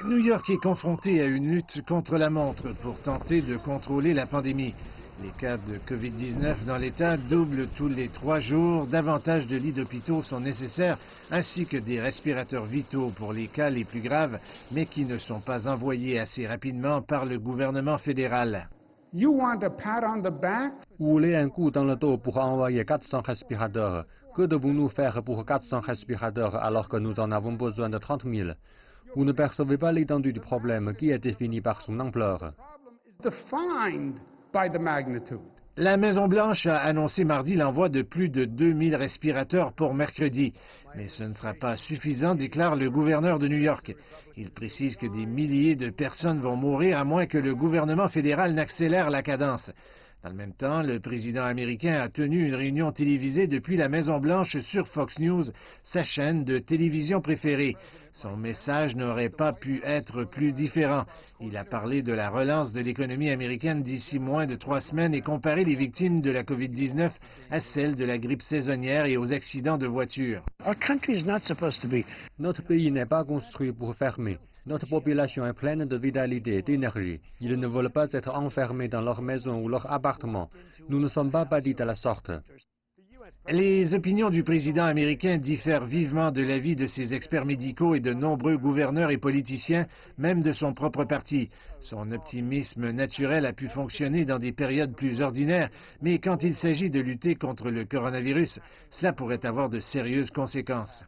New York est confronté à une lutte contre la montre pour tenter de contrôler la pandémie. Les cas de Covid-19 dans l'État doublent tous les 3 jours. Davantage de lits d'hôpitaux sont nécessaires, ainsi que des respirateurs vitaux pour les cas les plus graves, mais qui ne sont pas envoyés assez rapidement par le gouvernement fédéral. You want a pat on the back? Vous voulez un coup dans le dos pour envoyer 400 respirateurs. Que devons-nous faire pour 400 respirateurs alors que nous en avons besoin de 30 000? Vous ne percevez pas l'étendue du problème qui est défini par son ampleur. Defined by the magnitude. La Maison-Blanche a annoncé mardi l'envoi de plus de 2000 respirateurs pour mercredi. Mais ce ne sera pas suffisant, déclare le gouverneur de New York. Il précise que des milliers de personnes vont mourir à moins que le gouvernement fédéral n'accélère la cadence. Dans le même temps, le président américain a tenu une réunion télévisée depuis la Maison-Blanche sur Fox News, sa chaîne de télévision préférée. Son message n'aurait pas pu être plus différent. Il a parlé de la relance de l'économie américaine d'ici moins de 3 semaines et comparé les victimes de la COVID-19 à celles de la grippe saisonnière et aux accidents de voiture. Notre pays n'est pas construit pour fermer. Notre population est pleine de vitalité et d'énergie. Ils ne veulent pas être enfermés dans leur maison ou leur appartement. Nous ne sommes pas bâtis de la sorte. Les opinions du président américain diffèrent vivement de l'avis de ses experts médicaux et de nombreux gouverneurs et politiciens, même de son propre parti. Son optimisme naturel a pu fonctionner dans des périodes plus ordinaires, mais quand il s'agit de lutter contre le coronavirus, cela pourrait avoir de sérieuses conséquences.